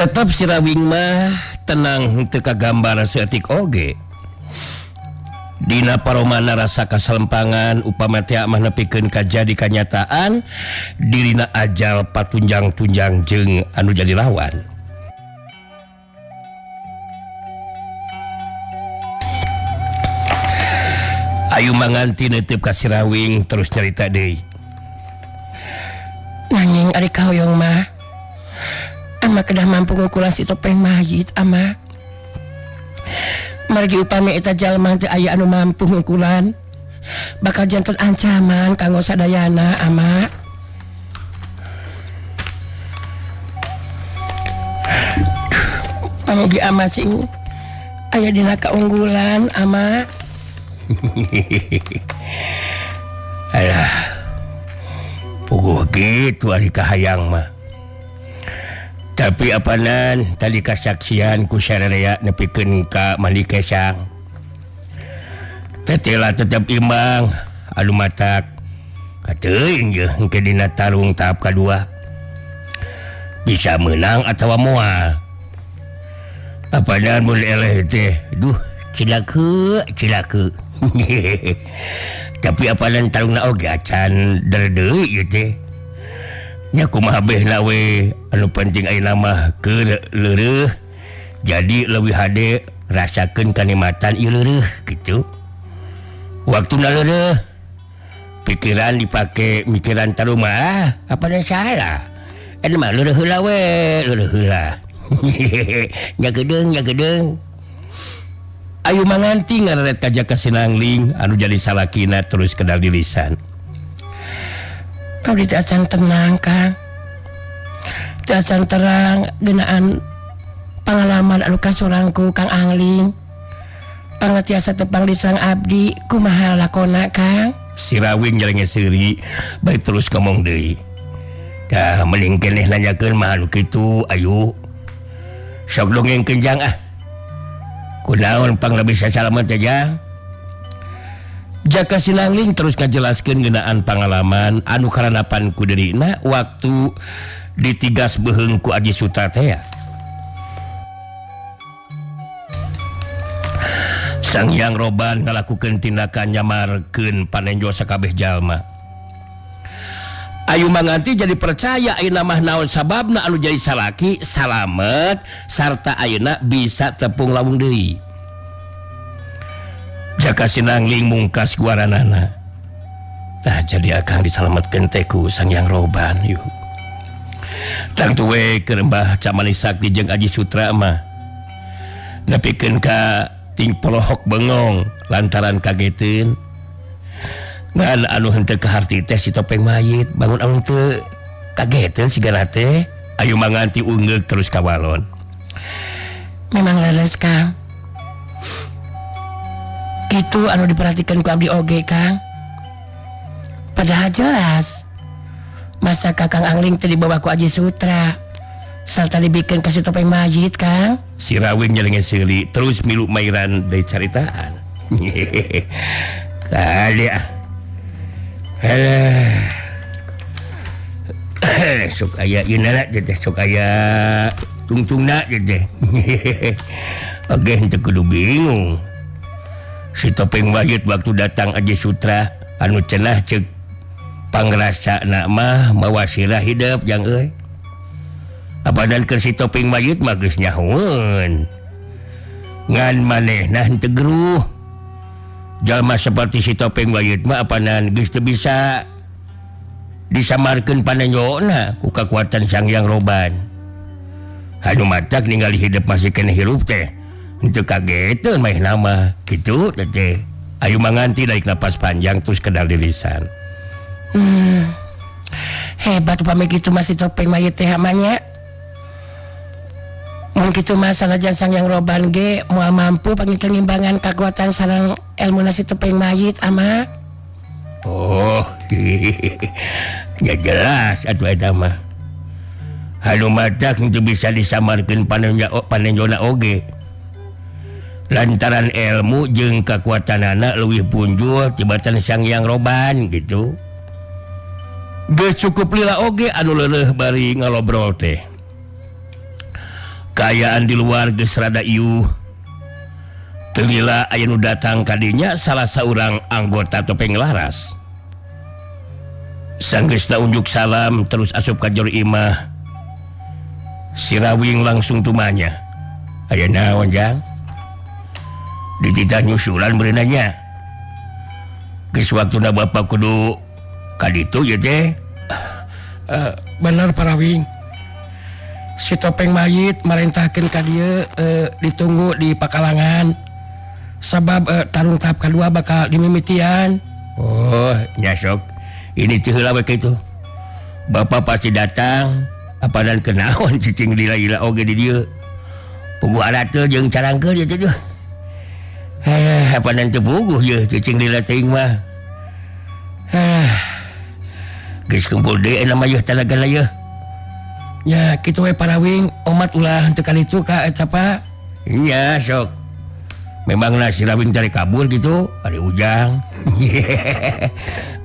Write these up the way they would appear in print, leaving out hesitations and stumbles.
Tetap Sirawing mah tenang teka gambar seetik oge. Dina paromana rasa kasalempangan upama teh mah nepikeun ka jadi kanyataan dirina ajal patunjang-tunjang jeung anu jadi lawan. Ayu manganti neuteup ka Sirawing terus nyarita deui. Nanging ari kahoyong mah ama kedah mampu ngukulan si topeng mayit ama. Margi upami eta jalma teu aya anu mampu ngukulan bakal janten ancaman kanggo sadayana ama. Pamugi ama sing aya dina kaunggulan ama. Alah, puguh gitu ari kahayang mah. Tapi apanan tadi kasaksian ku sarerea nepikeun ka Mandi Kesang. Tetela tetep imbang anu matak kateuing je engke dina tarung tahap kadua. Bisa menang atawa moal. Apanan mun eleh teh, duh cilake. Tapi apanan tarungna oge acan deui ieu teh. Nya kumaha behna we anu penting ayeuna mah keur leureuh. Jadi leuwih hade rasakeun kanikmatan ieu leureuh kitu. Waktuna leureuh pikiran dipake mikiran tarung mah apana salah. Eta mah leureuh heula we, leureuh heula. Nya gedeung. Ayu manganti ngareret ka Jaka Sinangling anu jadi salakina terus kenal di lisan. Abdi teh acan tenang Kang. Teh acan terang geunaan pangalaman anu kasurangku Kang Angling. Pangatiasa tepang disang abdi kumaha lakona Kang. Sirawing jelenge seuri bae terus ngomong deui. Dah mending keneh nanyakeun mah anu kitu ayu. Sok dongengkeun jang ah. Kunaon pang bisa salamet teh jang? Jaka Sinangling terus ngajelaskeun ngeunaan pangalaman anu karanapan ku deurina waktu ditigas beuheung ku Aji Sutra teh. Sang Hyang Roban ngalakukeun tindakan nyamarkeun panenjo sakabeh jalma. Ayu manganti jadi percaya ayeuna mah naon sababna anu jadi salaki salamet sarta ayeuna bisa tepung lawung deui. Jaka Sinangling mungkas guaranana. Tah jadi akang disalametkeun teh ku Sang Hyang Roban yuk. Tangtu we keur Mbah Camani Sakti jeung Aji Sutra mah nepikeun ka ting polohok bengong lantaran kageteun. Ngan anu henteu kaharti teh si topeng mayit bangun anu teu kageteun sigana teh. Ayu manganti ungeuk terus kawalon. Memang leles Kang. Itu anu diperhatikan ku abdi oge Kang. Padahal jelas masa Kakang Angling teu dibawa ku Aji Sutra sarta dibikeun ka si topeng mayit Kang. Sirawing nyelenge seuli terus milu mairan deui caritaan. Kali ah. Sok aya ieu na teh sok aya tungtungna teh. Oge henteu kudu bingung. Si topeng mayit waktu datang Aji Sutra anu cenah ceuk pangrasana mah mawa sirah hidup jang euy. Apadan keur si topeng mayit mah geus nyahoeun. Ngan manehna henteu geruh. Jalma seperti si topeng mayit mah apanan geus teu bisa disamarkeun panenjona ku kakuatan Sang Hyang Roban. Anu matak ningali hidup masih keneh hirup teh. Henteu kageteun mah nama kitu teh. Ayu manganti daik napas panjang terus kedal di lisan. Hebat upami kitu mah si topeng mayit teh amanya. Mun kitu mah sanajan Sang Hyang Roban ge moal mampu pangiteu ngimbangan kakuatan sareng elmuna si topeng mayit ama. Oh, ya jelas atuh eta mah. Anu matak henteu bisa disamarkeun panenjona oge. Lantaran ilmu jeung kakuatanana leuwih punjul tibatan Sang Hyang Roban gitu. Geus cukup lila oge anu leuleuh bari ngalobrol teh. Kayaan di luar geus rada ieuh. Teu lila aya nu datang kadinya salah saurang anggota Topeng Laras. Sanggeusna unjuk salam terus asup ka jero imah. Si Rawing langsung tumanya. Aya naon jang? Dititah nyusulan berenanya. Geus waktuna bapak kudu ka ditu ye teh. Bener Pak Rawing. Si Topeng mayit marentahkeun ka dieu ditunggu di Pakalangan. Sabab tarung tahap kedua bakal dimimitian. Oh, nyasok. Ini teu heula we kitu. Bapak pasti datang. Apa dan kenaon cicing lila-lila oge di dieu. Puguh adat jeung carangkeun ye teh. Apa dan teu puguh ye cicing lila teuing mah. Geus kumpul deui nama yeuh talagana yeuh. Ya kitu we Pak Rawing, omat ulah teu kalitu ka eta Pak. Nya sok. Memangna si Rawing cari kabur gitu, ari ujang.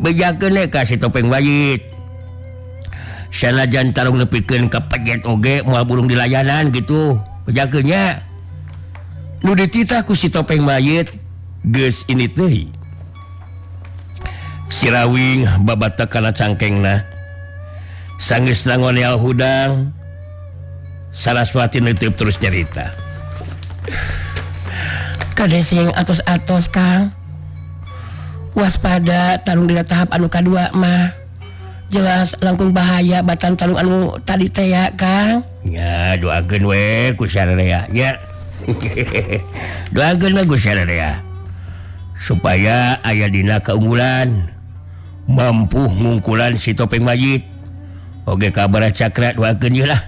Bejakeun ka si Topeng Mayit. Sanajan tarung nepikeun ka pejet oge moal burung di layanan gitu. Bejakeun nya. Nu dititah ku si Topeng Mayit geus ini teuing. Si Rawing babata kana cangkengna. Sanggeusna ngoneal hudang. Saraswati neuteub terus nyarita. Kadesing atos-atos Kang. Waspada tarung dina tahap anu kadua mah. Jelas langkung bahaya batan tarung anu tadi teh ya Kang. Ya doakeun we ku sadaya nya. Doakeun we ku sadaya. Supaya aya dina keunggulan mampu ngungkulan si Topeng Mayit. Oge kabar cakra doakeun ye lah.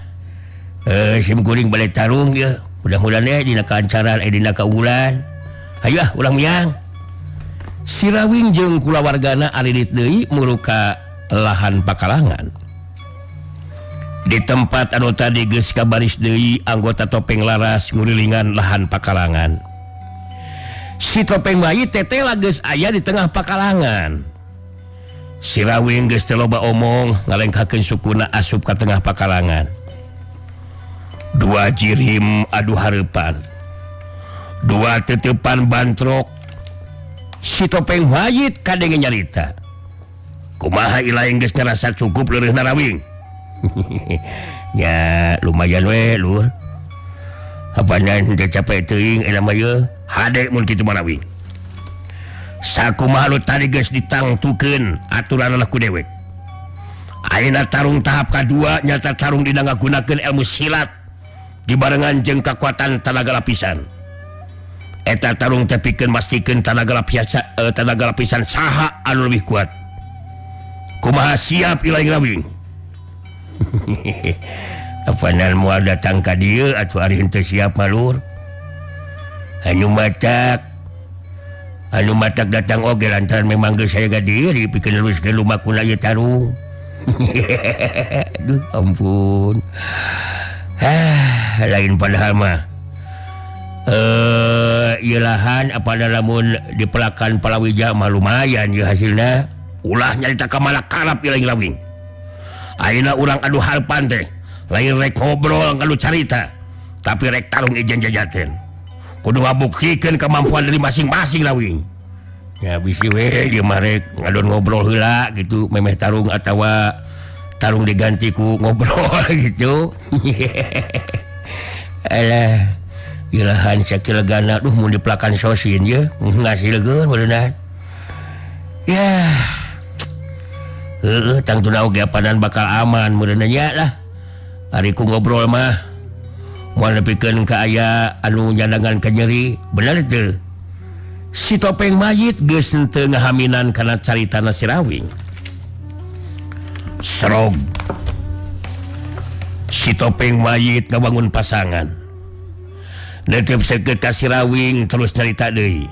Sim kuring balik tarung ye. Mudah-mudahan dina kaancaran dina keunggulan. Hayu ulah miang. Si Rawing jeung kulawargana alirit deui muruka lahan Pakalangan. Di tempat anu tadi geus kabaris deui anggota Topeng Laras ngurilingan lahan Pakalangan. Si Topeng Mayit tetela geus aya di tengah Pakalangan. Si Rawing geus teu loba omong ngalengkakeun sukuna asup ka tengah Pakalangan. Dua jirim adu hareupan. Dua teutepan bantrok. Si Topeng Mayit kadenge nyarita. Kumaha ilaeng geus ngarasa cukup leureunna Rawing. Ya lumayan we lur. Hapanan teu capek teuing eta mah yeuh. Hade mun kitu mah Rawing. Sakumaha nu tadi geus ditangtukeun aturanna ku dewek. Ayeuna tarung tahap kadua nyata tarung dina ngagunakeun ilmu silat dibarengan jeung kakuatan tenaga lapisan. Eta tarung teh pikeun mastikeun tenaga lapisan saha anu leuwih kuat. Kumaha siap ilaeng Rawing? Apanan moal datang ka dieu atuh ari henteu siap malur. Anu matak datang oge lantaran memang geus aya gadiri pikeun luruskeun lumakuna ieu tarung. Aduh ampun. Lain padahal mah ieu lahan apada lamun dipelakan palawija mah lumayan ieu hasilna. Ulah nyarita ka Malakarap ilaeng Rawing. Ayeuna urang adu halpan teh lain rek ngobrol ngadu carita tapi rek tarung ijen jajaten. Kudu ngabuktikeun kemampuan dari masing-masing Rawing. Ya bisi we ieu mah rek ngadon ngobrol heula gitu memeh tarung atawa tarung diganti ku ngobrol gitu. Alah ieu lahan sakilegana duh mun dipelakan sosin ye ngasilkeun beuneunan. Ya tangtuna oge apanan bakal aman meureunna nya lah. Ari ku ngobrol mah moal nepikeun ka aya anu nyandangan ka nyeri, bener teu? Si Topeng Mayit geus teu ngahaminan kana caritana si Rawing. Srog. Si Topeng Mayit ngabangun pasangan. Netep seukeut ka si Rawing terus nyarita deui.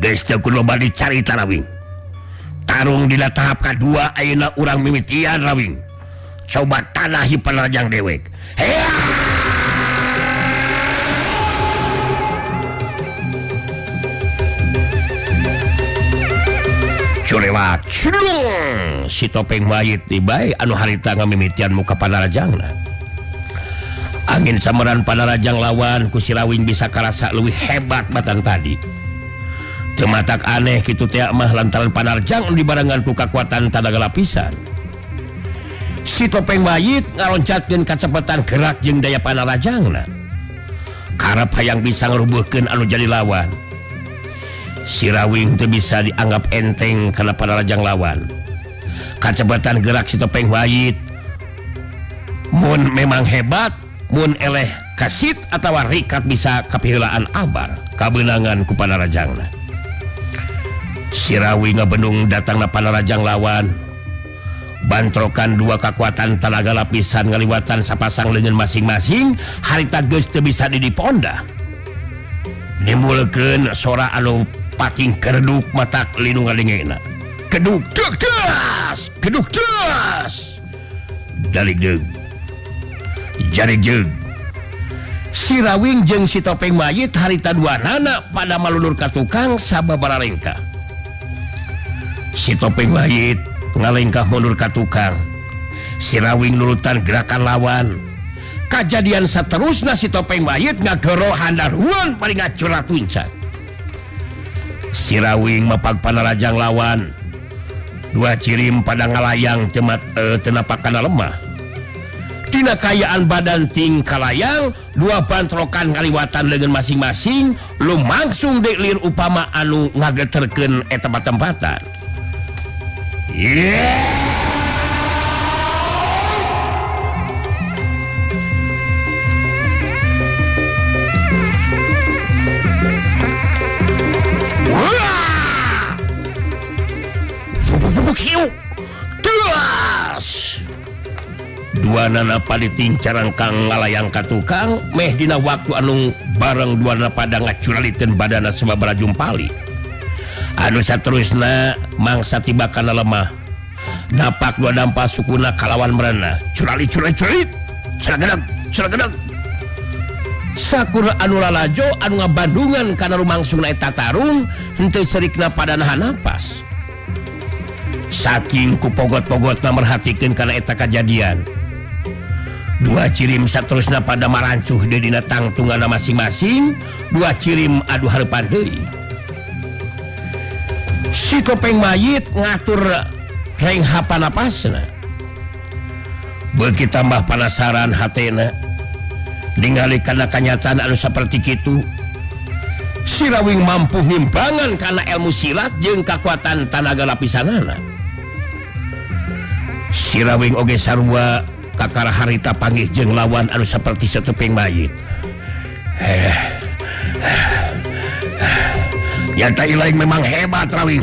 Geus teu kudu loba dicarita Rawing. Tarung dina tahap kadua ayeuna urang mimitian Rawing. Coba tanahi panajang dewek. Hea! Culewat. Si Topeng Mayit tiba anu harita ngamimitian muka panajangna. angin sameran Panarajang lawan ku Sirawing bisa karasa lebih hebat batang tadi. Tematak aneh kitu teh mah lantaran Panarajang dibarengan ku kekuatan tenaga lapisan. Si Topeng Mayit ngaloncatkeun kacepatan gerak jeung daya Panarajangna. Karep hayang bisa ngerubuhkeun anu jadi lawan. Sirawing teu bisa dianggap enteng karena Panarajang lawan. Kacepatan gerak si Topeng Mayit mun memang hebat, mun eleh kasit atawa rikat bisa kapihelaan abar kabeunangan ku Panarajangna. Sirawing ngabendung datangna Panarajang lawan. Bantrokan dua kekuatan tenaga lapisan ngaliwatan sapasang leungeun masing-masing harita geus teu bisa didiponda. Nimbulkeun sora anu pating kereduk matak linu ngalingena. Keduk das, keduk das. Dalig deug. Jarig deug. Sirawing jeung si Topeng Mayit harita duanana pada malulur ka tukang sababaraha lengkah. Si Topeng Mayit ngalengkah mundur ka tukang. Sirawing nurutan gerakan lawan. Kajadian saterusna si Topeng Mayit ngagero handaruan paling ngacura tuncak. Sirawing mapag Panarajang lawan. Dua cirim pada ngalayang tenapakana lemah. Tina kayaan badan ting kalayang, dua bantrokan ngaliwatan leungeun masing-masing lumangsung deuk upama anu ngageterkeun eta tempatan. Dua nana paditing carangkang ngalayang ka tukang meh dina waktu anu bareng dua nana pada ngacuralikeun badana sababaraha jumpali. Anu saterusna mangsa tibakana lemah. Napak dua dampa sukuna kalawan merana. Curali curagedag. Sakur anu lalajo anu ngabandungan kana rumangsungna eta tarung henteu serikna pada nahan napas. Saking kupogot-pogotna merhatikeun kana eta kajadian. Dua cirim saterusna pada marancuh di dina tangtungana masing-masing. Dua cirim adu hareupan deui. Si Topeng Mayit ngatur renghapan napasna. Beuki tambah penasaran hatena ningali kana kanyataan anu saperti kitu. Sirawing mampu ngimbangan kana ilmu silat jeung kakuatan tenaga lapisanana. Sirawing oge sarua kakara harita panggih jeung lawan anu saperti si Topeng Mayit. Nyata ilaing memang hebat Rawing.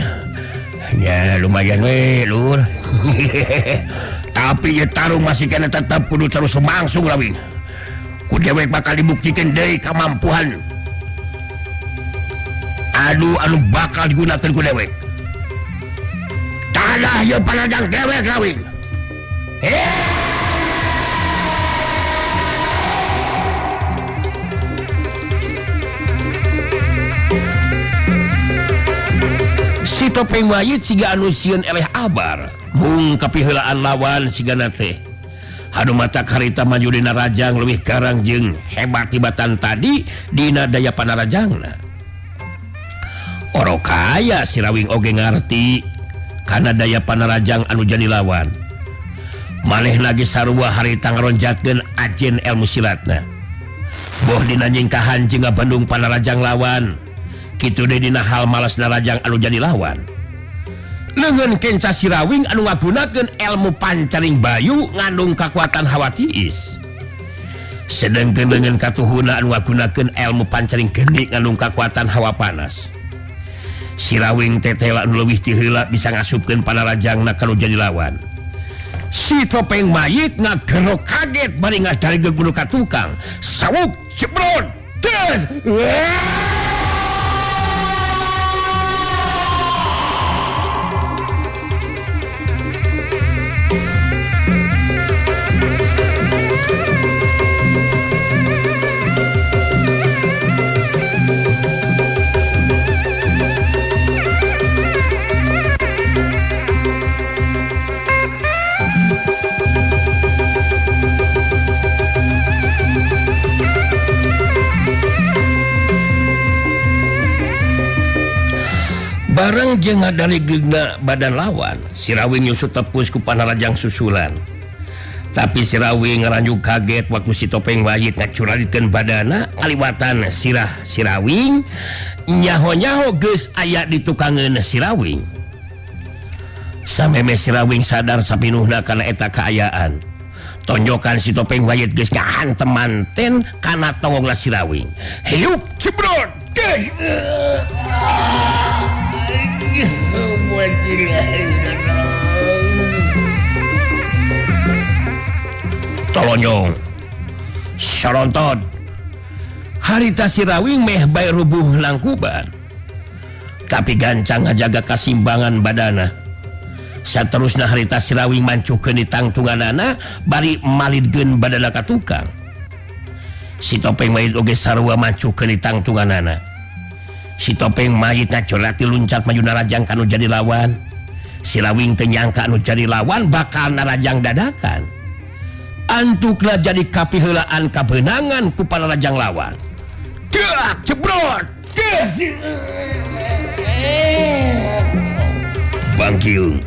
Ya lumayan we lur. Tapi ya tarung masih kena tetap kudu terus semangsung Rawing. Ku dewek bakal dibuktikan deui kamampuan anu bakal digunakan ku dewek. Tanah ya Panarajang dewek Rawing. Si Topeng Mayit siga anu sieun eleh abar mung kapihelaan lawan sigana teh anu matak harita maju dina rajang leuwih garang jeung hebat tibatan tadi dina daya Panarajangna. Oro kaya Sirawing oge ngarti kana daya Panarajang anu jadi lawan. Maneh lagi sarua harita ngaronjatkeun ajen ilmu silatna. Boh dina nyingkahan jeung ngabandung Panarajang lawan. Kitu deui dina hal malasna rajang anu jadi lawan. Leungeun kenca Sirawing anu ngagunakeun ilmu pancaring bayu ngandung kakuatan hawa tiis. Sedengkeun leungeun katuhuna anu ngagunakeun ilmu pancaring geni ngandung kakuatan hawa panas. Sirawing tetela anu leuwih ti heula bisa ngasupkeun Panarajangna kanu jadi lawan. Si Topeng Mayit ngagero kaget bari ngadarig gunu ka tukang. Sawuk cebrot. bareng jeung ngadaligeuna badan lawan Sirawing nyusut tepus ku panarajang susulan. Tapi Sirawing ngaranjuk kaget waktu si Topeng Wayit ngacuralikeun badana ngaliwatan sirah Sirawing nyaho-nyaho geus aya di tukangeun Sirawing. Sameme Sirawing sadar sapinuhna kana eta kaayaan. Tonjokan si Topeng Wayit geus ngahantem manten kana tongongna Sirawing. Hiup cebrot geus. Tolonyong Saronton harita Sirawing meh bae rubuh langkuban. Tapi gancang ngajaga kasimbangan badana. Saterusna harita Sirawing mancuhkeun di tangtunganana bari malidkeun badana ka tukang. Si Topeng Wayit oge sarua mancuhkeun di tangtunganana. Si Topeng Wayit ngacolati luncat maju narajang kanu jadi lawan. Sirawing teu nyangka anu jadi lawan bakal narajang dadakan. Antuklah jadi kapiheulaan kabeunangan ku panarajang lawan. Dak cebrot. Bangkiung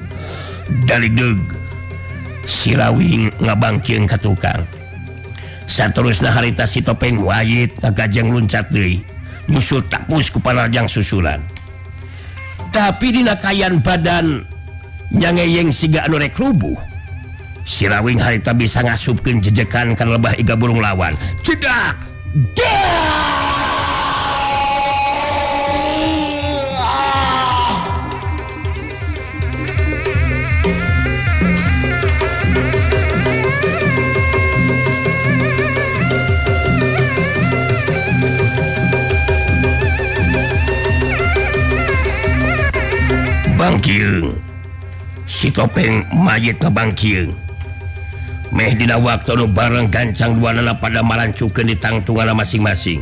daligdeug Sirawing ngabangkieung ka tukang. Saterusna harita si Topeng Wayit ngagajeng luncat deui nyusul tapus ku panarajang susulan. Tapi dina kayan badan nyangeyeng siga anu rek rubuh. Sirawing harita bisa ngasupkeun jejekan kan lebah iga burung lawan. Cedak. Bangkieung si Topeng Wayit ngabangkieung. Meh dina waktu anu bareng gancang duanana pada malancukeun di tangtunganna masing-masing.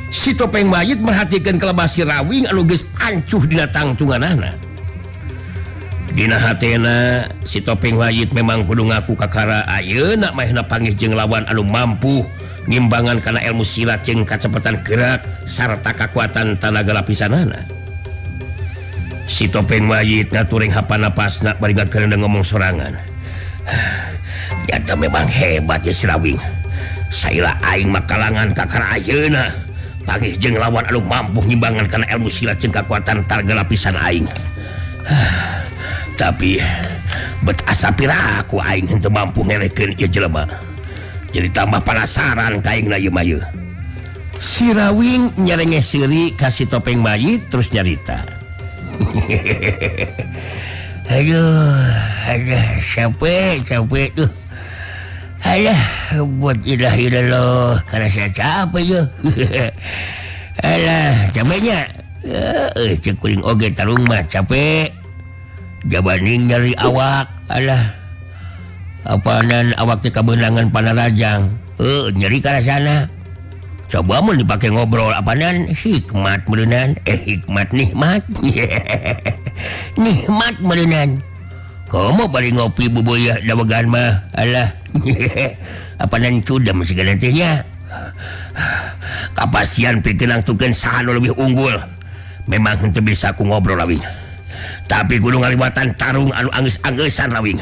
Si Topeng Wayit merhatikeun kelebah Sirawing anu geus pancuh dina tangtunganana. Dina hatena si Topeng Wayit memang kudu ngaku kakara ayeuna mahna panggih jeung lawan anu mampu ngimbangan kana ilmu silat jeung kacepetan gerak sarta kakuatan tanaga lapisanana. Si Topeng Wayit ngaturing hapanapasna bari ngakeun ngomong sorangan. Nyata memang hebat ya Sirawing. Saila aing makalangan kakara ayeuna panggih jeung lawan anu mampu ngimbangan kana ilmu silat jeung kakuatan tanaga lapisan aing. Tapi bet asa piraku aing henteu mampu ngerekeun ieu jelema. Jadi tambah penasaran ka aing ieu mah. Sirawing nyerenge seuri ka si Topeng Wayit terus nyarita. Aduh, capek tuh. Alah, buat ilah loh, karena saya capek yo. Alah, capeknya. Cekuring oge tarung mah capek. Jabaning nyari awak, alah. Apaanan awak teh kabeunangan panarajang. Nyeri kana sana. Coba mun dipake ngobrol apaanan hikmat meureunnan. Hikmat nikmat. Nikmat meureunnan. Komo bari ngopi buboyah dawegan mah. Alah. Apaanan cudem segala teh nya. Kapasian pikeun nangtukeun saha nu leuwih unggul. Memang henteu bisa ku ngobrol lawing. Tapi kudu ngaliwatan tarung anu anggeus-angeusan lawing.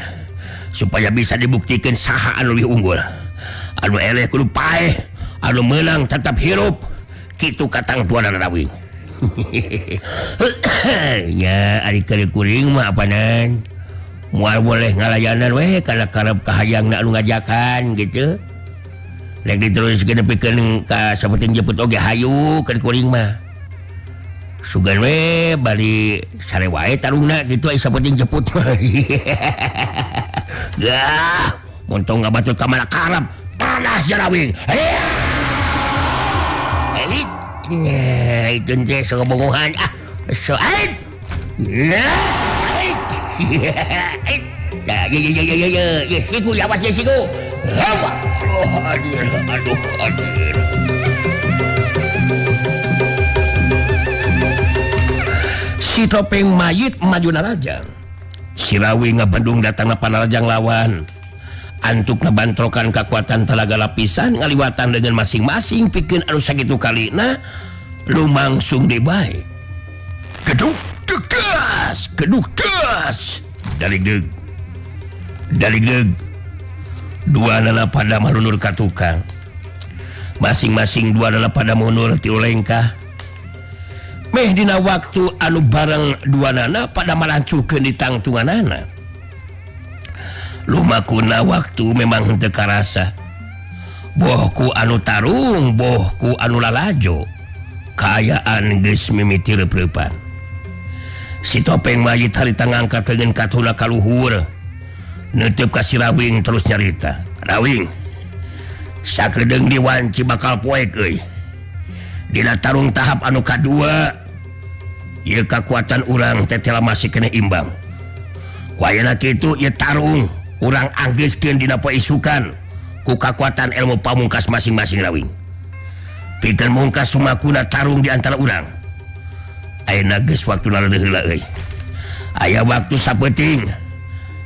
Supaya bisa dibuktikan saha anu leuwih unggul. Anu eleh kudu paeh. Anu menang tetap hirup kitu katang tuanana lawing. Nya ari keur kuring mah apanan moal boleh ngalayanan we kana karep kahayangna anu ngajakan gitu. Lek diteruskeun nepikeun ka sapenting jeput oge hayu keur kuring mah. Sugan we bari sare wae tarungna kitu aya sapenting jeput mah. Gah, montong ngabacut ka Malakarap tanah Sirawing. Elit. Nah, itu teh sokobongohan. So ait. Ya, siku ya was siku. Aduh. Si Topeng Wayit maju narajang. Sirawing ngabandung datangna panarajang lawan. Antuk nabantrokan kekuatan telaga lapisan ngaliwatan dengan masing-masing pikeun anu sakitu kalina lumangsung di bae. Gedung keduh gas dari dua adalah pada malunur ka tukang masing-masing dua adalah pada mundur ti ulengkah meh dina waktu anu bareng dua nana pada malancukeun di tangtunganana lumakuna waktu memang henteu karasa bohku anu tarung bohku anu lalajo kayaan geus mimiti reupreupan si Topeng Mayit harita ngangkat dengan katuna kaluhur neuteub ka si Rawing terus nyarita Rawing sakedeung diwanci bakal poek euy dina tarung tahap anu kadua ieu kakuatan urang teh telah masih kena imbang ku ayeuna kitu ieu tarung urang anggeuskeun dina poe isukan ku kakuatan ilmu pamungkas masing-masing Rawing pikeun mungkas sumakuna tarung di antara urang ayeuna geus waktuna leuleuk heula euy aya waktu sapeuting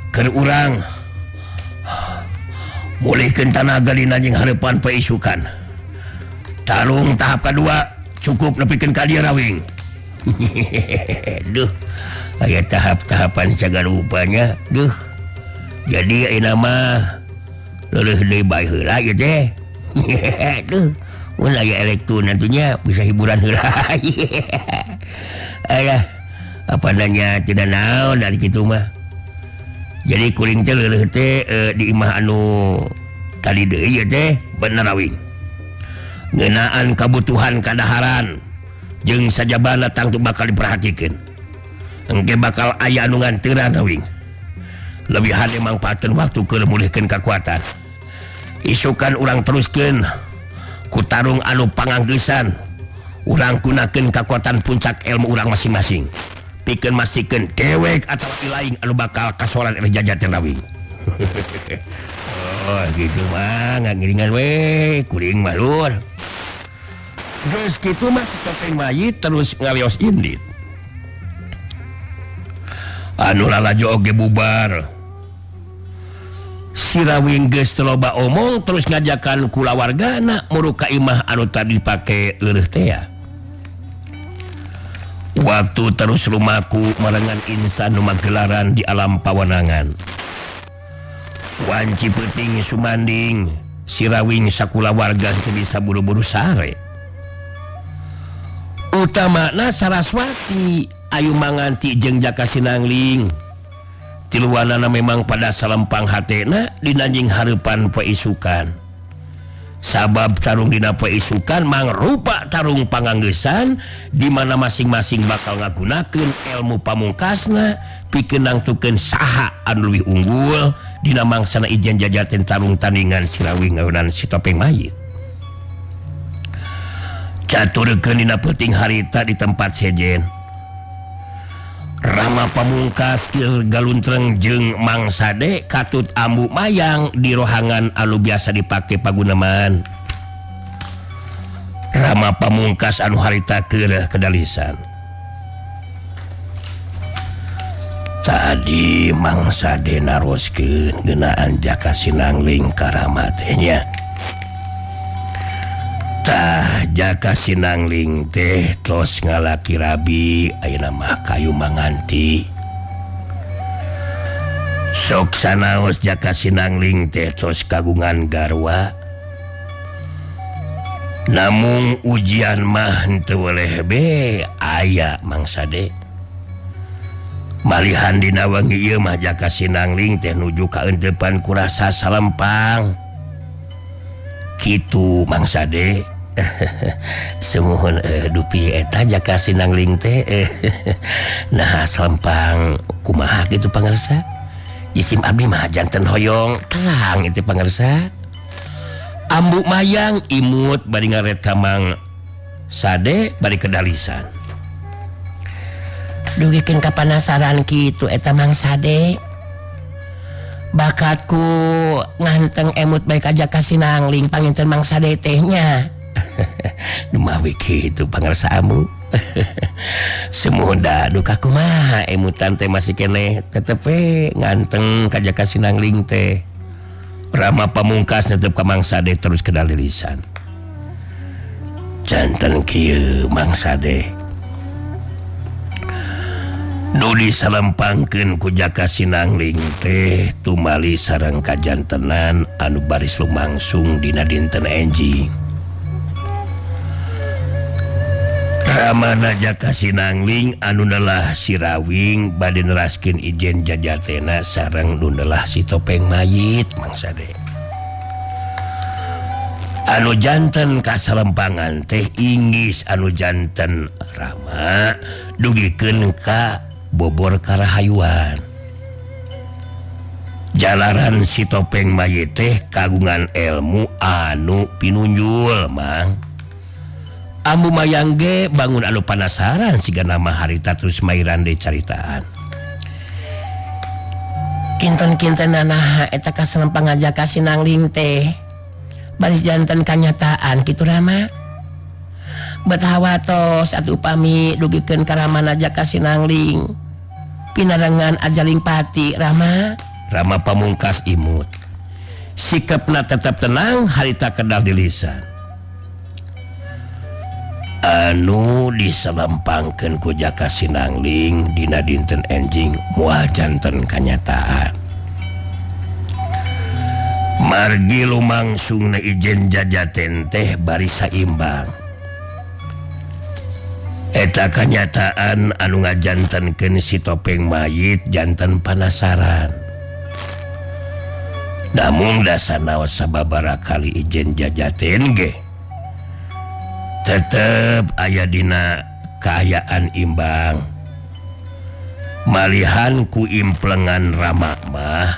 keur urang mulihkeun tanaga dina jeung hareupan poe isukan tarung tahap kadua cukup nepikeun ka dieu Rawing duh aya tahap-tahapan cagar rupanya duh jadi ayeuna mah leuleuk deui bae heula ieu teh duh mun aya elektron nantinya bisa hiburan heula aya apa nanya tidak naon dari kitu mah jadi kuring teh leuleuk teh di imah anu tadi deui ieu teh bener Rawing ngeunaan kabutuhan kadaharan jeung sajabana tangtu bakal diperhatikeun engke bakal aya anu nganteuran Rawing lebihan mangpaatkeun waktu keur mulihkeun kakuatan isukan urang teruskeun ku tarung anu panganggeusan urang gunakeun kakuatan puncak ilmu urang masing-masing pikeun masikeun dewek atawa ilaing anu bakal kasoran jajaten Rawing oh gitu mah ngiringan we kuring mah lur geus kitu mah si Topeng Mayit terus ngalios indit anu lalajo oge bubar si Rawing geus teu loba omong terus ngajakan kulawargana muruk ka imah anu tadi dipake leureuh teh waktu terus lumaku marangan insan nu magelaran di alam pawanangan wanci peuting sumanding si Rawing sakulawarga teu bisa buru-buru sare utamana Saraswati ayu manganti jeung Jaka Sinangling tiluanana memang pada salempang hatena dina jeung hareupan poe isukan sabab tarung dina poe isukan mangrupa tarung panganggeusan di mana masing-masing bakal ngagunakeun ilmu pamungkasna pikeun nangtukeun saha anu leuwih unggul dina mangsana ijen jajaten tarung tandingan si Rawing ngaeunan si Topeng Mayit caturkeun dina peuting harita di tempat sejen Rama Pamungkas Kir Galuntreng jeung Mang Sade katut ambu mayang di rohangan anu biasa dipake paguneman Rama Pamungkas anu harita keur kedalisan tadi Mang Sade naroskeun geunaan Jaka Sinangling ka Rama teh nya tah Jaka Sinangling teh tos ngalaki rabi ayeuna mah kayu manganti sok sanaos Jaka Sinangling teh tos kagungan garwa namung ujian mah henteu weleh be aya Mang Sade malihan dina wengi ieu mah Jaka Sinangling teh nuju ka euntepan ku rasa salempang kitu Mang Sade semuhun dupi eta Jaka Sinangling teh nah salempang kumaha kitu pangarsa jisim abdi mah janten hoyong terang itu pangarsa ambu mayang imut bari ngaret ka Mang Sade bari kedalisan dugikeun kapanasaran kitu eta Mang Sade bakatku nganteng emut bae ka Jaka Sinangling panginten Mang Sade teh nya Dumawi kitu pangarsamu semuda duka kumaha emutan teh masih keneh tetep nganteng ka Jaka Sinangling teh Rama Pamungkas netep ka Mang Sade terus kedalilisan janten kieu Mang Sade Nudi salempangkeun ku Jaka Sinangling teh tumali sareng kajantenan anu baris lumangsung dina dinten enjing. Ramana Jaka Sinangling anu nelah Sirawing bade neraskeun ijen jajatena sareng nu nelah si Topeng Mayit mangsade. Anu janten kasalempangan teh inggis anu janten Rama dugikeun ka bobor karahayuan. Jalaran si Topeng Mayit teh kagungan ilmu anu pinunjul mang. Ambu mayang ge bangun anu panasaran siga nama harita terus mairan de caritaan. Kinten-kinten nanaha eta kasalempangan Jaka Sinangling teh baris janten kanyataan kitu Rama. Betawatos atuh upami dugikeun ka Ramana Jaka Sinangling pinarengan ajaling pati Rama. Rama pamungkas imut. Sikapna tetap tenang harita kedal di lisan. Anu disalampangkeun ku Jaka Sinangling dina dinten enjing moal janten kanyataan. Margi lumangsung na ijen jajaten teh bari saimbang. Eta kanyataan anu ngajantenkeun si Topeng Mayit janten panasaran. Namun dasanaos sababaraha kali ijen jajaten ge tetep aya dina kaayaan imbang. Malihan ku implengan Rama mah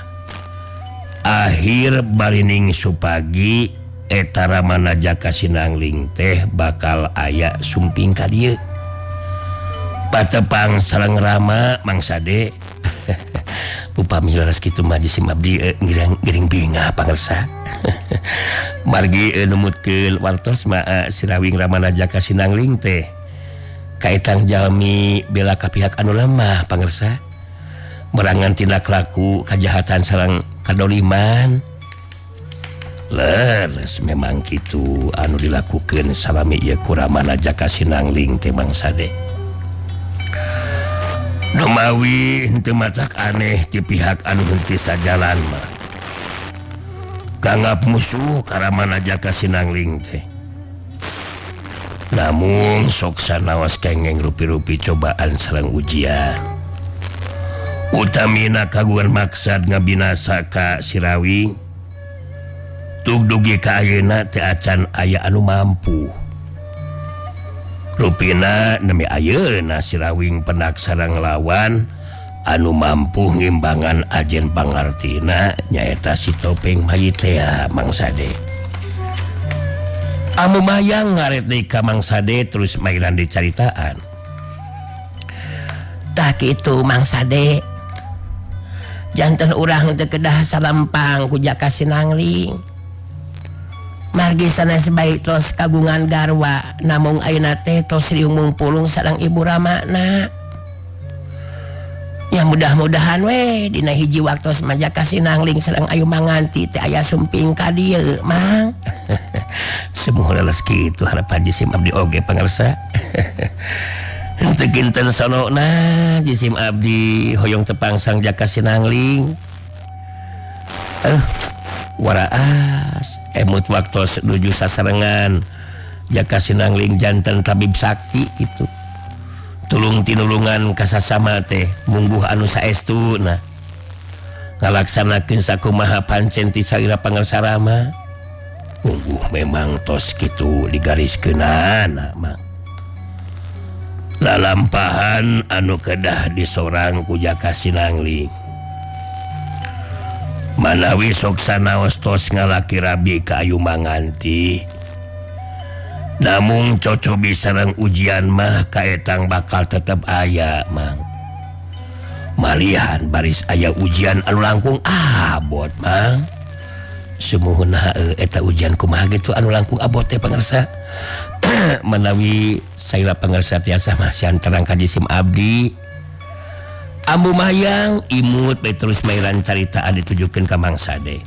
akhir barining supagi eta Ramana Jaka Sinangling teh bakal aya sumping ka dieu. Patepang sareng Rama mangsade. Upami leres kitu mah jisim abdi ngiring binga pangersa. Margi numutkeun wartos mah Sirawing Ramana Jaka Sinangling teh kaitang jalmi bela ka pihak anu lemah pangersa. Merangan tindak laku kajahatan sareng kadoliman. Leres memang kitu anu dilakukeun salami ieu ku Ramana Jaka Sinangling teh bangsade. Numawi henteu matak aneh ti pihak anu henteu sajalan mah. Kanggap musuh ka Ramana Jaka Sinangling teh. Namun sok sanaos kengeng rupi-rupi cobaan sareng ujian. Utamina kagungan maksad ngabinasa ka Sirawing. Tug dugi ka ayeuna teu acan aya anu mampu. Rupina nemi ayeuna Sirawing penak sareng lawan anu mampu ngimbangan ajen pangartina nyaeta si Topeng Mayit teh mangsade. Amu mayang ngaret deui ka mangsade terus mairan dicaritaan. Tah kitu mangsade. Janten urang teu kedah salampang ku Jaka Sinangling. Margi sanes baik tos kagungan garwa namung ayeuna teh tos riung pulung sareng ibu Ramana. Ya mudah-mudahan we dina hiji waktos Jaka Sinangling sareng ayu manganti teh aya sumping ka dieu mang. Semoga leles kitu harapan jisim abdi oge pangarsa. Henteu kinten sonona jisim abdi hoyong tepang sang Jaka Sinangling. Waraas emut waktos nuju sasarengan Jaka Sinangling janten tabib sakti itu tulung tinulungan kasasama teh mungguh anu saestuna ngalaksanakeun sakumaha pancen ti saira pangarsa Rama. Mungguh memang tos kitu digariskeunana mang. Lalampahan anu kedah disorang ku Jaka Sinangling. Manawi sok sanaos tos ngalaki rabi ka ayu manganti. Namung cocobi sareng ujian mah kaetang bakal tetep aya mang. Malihan baris aya ujian anu langkung abot mang. Semuhuna eta ujian kumaha gitu anu langkung abot teh pangarsa. Manawi saira pangarsa tiasa masihan terang ka jisim abdi. Ambu mayang imut bae terus mairan caritaan ditujukeun ka mangsade.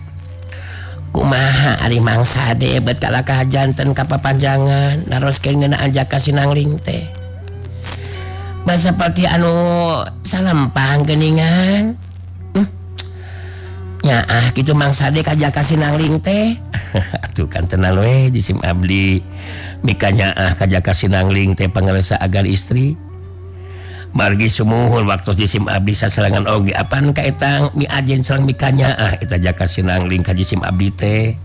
Kumaha ari mangsade bet kalaka janten ka papanjangan naroskeun ngeunaan Jaka Sinangling teh. bahasa seperti anu salampang geningan. Nyaah gitu Mang Sade kajak kasih nangling teh. Atuh kan tenang we jisim abdi mika nyaah kajak kasih nangling teh pangaresa agar istri. Margi sumuhun waktu jisim abdi saselangan oge apaan ka etang mi ajen sareng mika nyaah eta jak kasih nangling ka jisim abdi teh.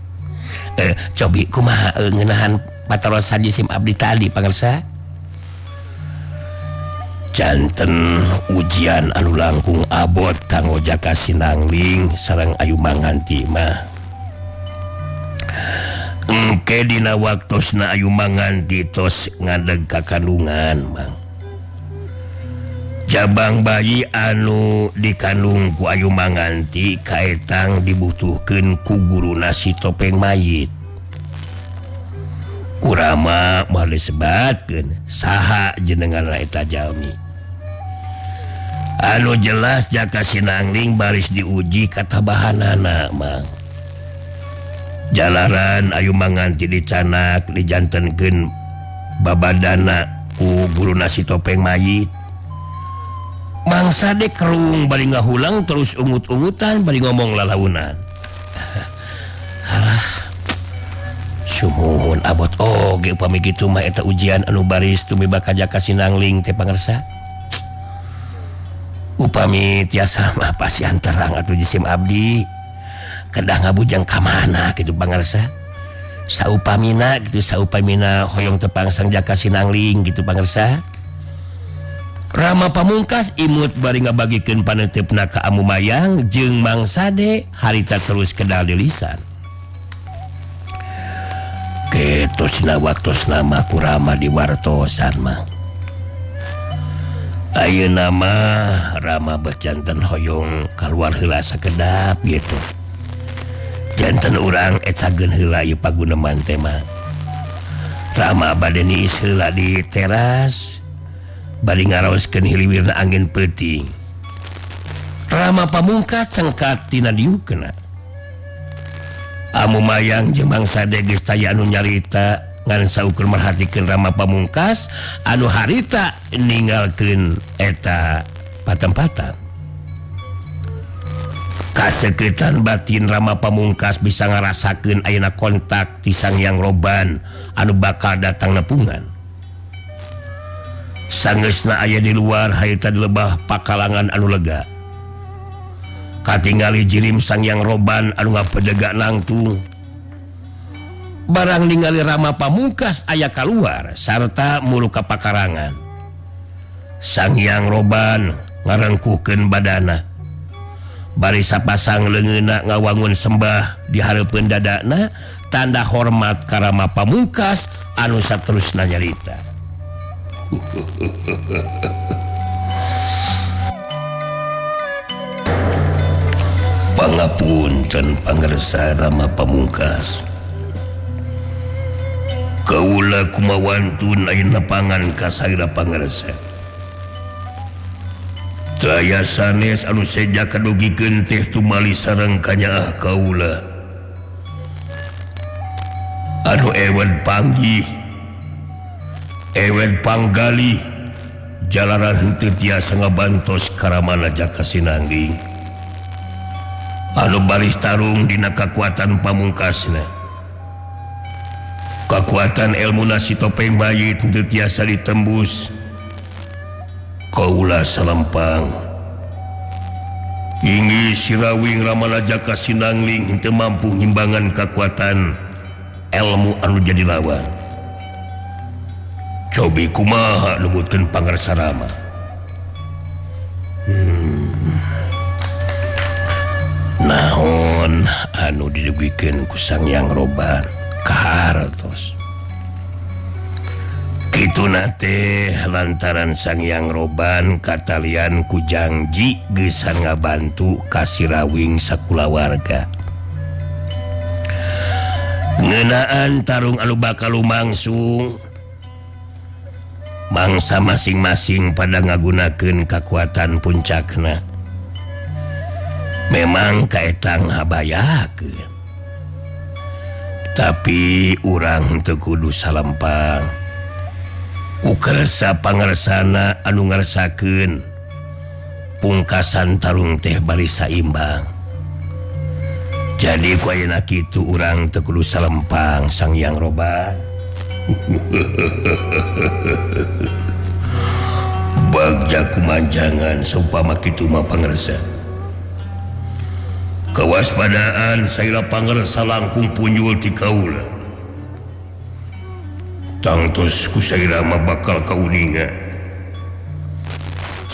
Cobi kumaha ngeunahan patarosan jisim abdi tadi pangaresa? Janten ujian anu langkung abot kanggo jaka sinangling sareng ayu manganti mah engke dina waktosna ayu manganti tos ngadeg ka kandungan mang jabang bayi anu dikandung ku ayu manganti kaetang dibutuhkeun ku guruna si topeng mayit kurama moal disebatkeun saha jenenganna eta jalmi. Anu jelas jaka sinangling baris diuji katabahanana mang. Jalaran ayu manganti dicanak dijantenkeun babadana ku guruna si topeng mayit. Mang Sade kerung bari ngahulang terus ungut-ungutan bari ngomong lalaunan. Alah sumuhun abot oge upami kitu mah eta ujian anu baris tumibak ka jaka sinangling teh pangarsa. Upami tiasa mah pasian terang atuh jisim abdi kedah ngabujang ka mana kitu pangarsa. Saupamina kitu saupamina hoyong tepang sang jaka sinangling kitu pangarsa. Rama Pamungkas imut bari ngabagikeun paneutepna ka Amu Mayang jeung Mang Sade harita terus kedal di lisan. Ketosna waktosna mah ku Rama diwartosan mah. Ayeuna mah Rama berjanten hoyong kaluar heula sakedap gitu. Janten urang ecageun heula ieu paguneman teh mah. Rama bade niis heula di teras bari ngaraoskeun hiliwirna angin peuting. Rama Pamungkas cengkat tina diukna. Amu Mayang jeung Mang Sade geus taya anu nyarita ngan saukur merhatikeun Rama Pamungkas anu harita ninggalkeun eta patempatan. Kaseketan batin Rama Pamungkas bisa ngarasakeun ayeuna kontak ti Sang Hyang Roban anu bakal datang nepungan. Sangeusna aya di luar harita di lebah pakalangan anu lega. Katingali jirim Sang Hyang Roban anu ngapedega nangtung. Barang ningali Rama Pamungkas aya kaluar sarta mulu ka pakarangan. Sang Hyang Roban ngarengkuhkeun badana. Bari sapasang leungeunna ngawangun sembah di hareupeun dadana tanda hormat ka Rama Pamungkas anu saterusna nyarita. Pangapunten pangarsa Rama Pamungkas. Kaula kumawantun ayeuna pangan ka saira pangarsa. Daya sanes anu seja kadugikeun teh tumali sareng kanyaah kaula. Anu ewed panggih, ewed panggali, jalaran henteu tiasa ngabantos karamana jaka sinangling. Anu baris tarung dina kakuatan pamungkasna. Kakuatan elmuna si topeng mayit henteu tiasa ditembus. Kaula salampang. Inggi sirawing Ramana jaka sinangling henteu mampu ngimbangan kakuatan ilmu anu jadi lawan. Cobi kumaha numutkeun pangarsa Rama. Naon anu didugikeun ku Sang Hyang Roban kahartos. Kitu nate lantaran Sang Hyang Roban katalian ku janji geus ngabantu kasirawing sakulawarga. Ngeunaan tarung anu bakal lumangsung mangsa masing-masing pada ngagunakeun kakuatan puncakna. Memang kaetang habayakeun. Tapi urang teu kudu salampang. kukersa pangersana anu ngarsakeun pungkasan tarung teh bari saimbang. Jadi ku ayeuna kitu urang teu kudu salempang Sang Hyang Roba. Bagja kumanjangan saupama kitu mah pangersa. Kewaspadaan saira pangersa langkung punjul ti kaula. Tangtos ku saira mah bakal kauningan.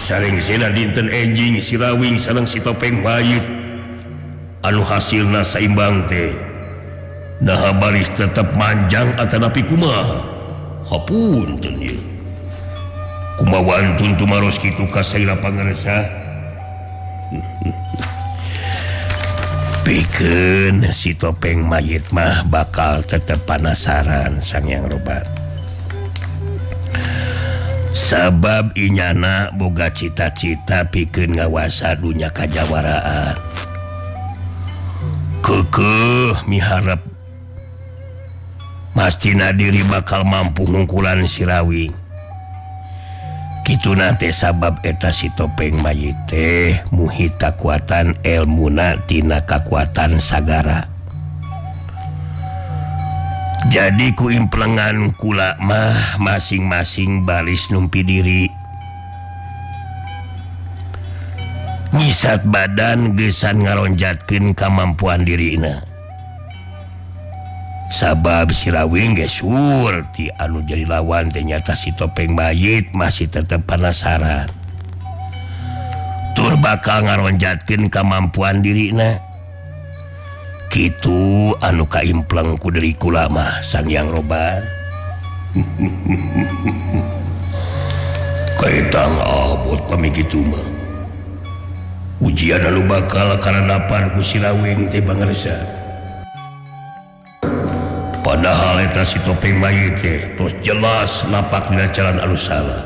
Saring sena dinten enjing Sirawing sareng si Topeng Mayit anu hasilna saimbang teh nah baris tetep manjang atanapi kumaha hapunten ye kumawantun tumaros kitu ka saira pangarsa. Pikeun si Topeng Mayit mah bakal tetep penasaran Sang Hyang Roba. Sabab inyana boga cita-cita pikeun ngawasa dunya kajawaraan. Keukeuh miharep mastina diri bakal mampu ngungkulan Sirawing. Kituna teh sabab eta si Topeng Mayit teh muhi kakuatan elmuna tina kakuatan sagara. Jadi ku implengan kula mah masing-masing baris numpi diri. Nyisat badan gesan ngaronjatkeun kamampuan dirina. Sabab Sirawing ge sur ti anu jadi lawan teh nyata si Topeng Mayit masih tetep penasaran. Tur bakal ngaronjatkeun kamampuan dirina. Kitu anu kaimpleng ku deui kula mah Sang Hyang Roba. Kaitang abot pami kitu mah. Ujian anu bakal karanapan ku Sirawing teh pangarsa. Padahal eta si Topeng Mayit teh tos jelas napak dina jalan anu salah.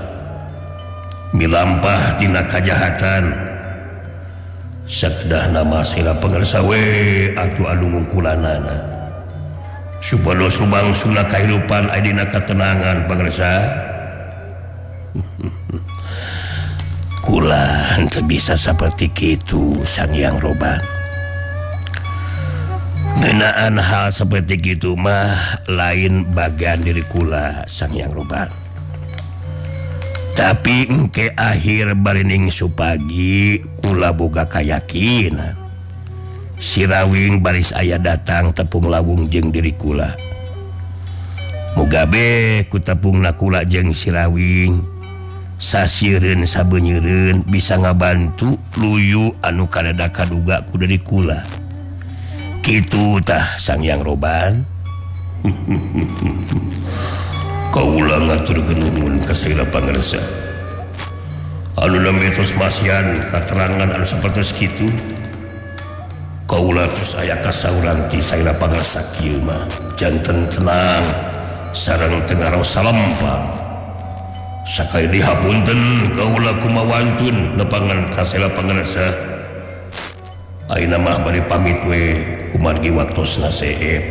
Milampah tina kajahatan. Sakedah nama saira pangarsa we atuh anu ngungkulanana. Supados lumangsungna kahirupan aya dina katenangan pangarsa. Kula henteu bisa saperti kitu Sang Hyang Roba. Ngeunaan hal seperti kitu mah lain bagian diri kula Sang Hyang Roba. Tapi engke akhir barining supagi kula boga kayakinan Sirawing baris aya datang tepung lawung jeung diri kula. Muga be ku tepungna kula jeung Sirawing sasiereun sabeunyereun bisa ngabantu luyu anu kadada kaduga ku diri kula. Kitu tah Sang Hyang Roban. Kaula ngaturkeun nuhun ka saira pangarsa. Anu tos masian katerangan anu sapertos kitu. Kaula tos aya kasauran ti saira pangarsa kieu mah janten tenang sareng teu ngaros salempang. Sakali dihapunten kaula kumawantun nepangan ka saira pangarsa. Ayeuna mah bari pamit we kumargi waktosna seep.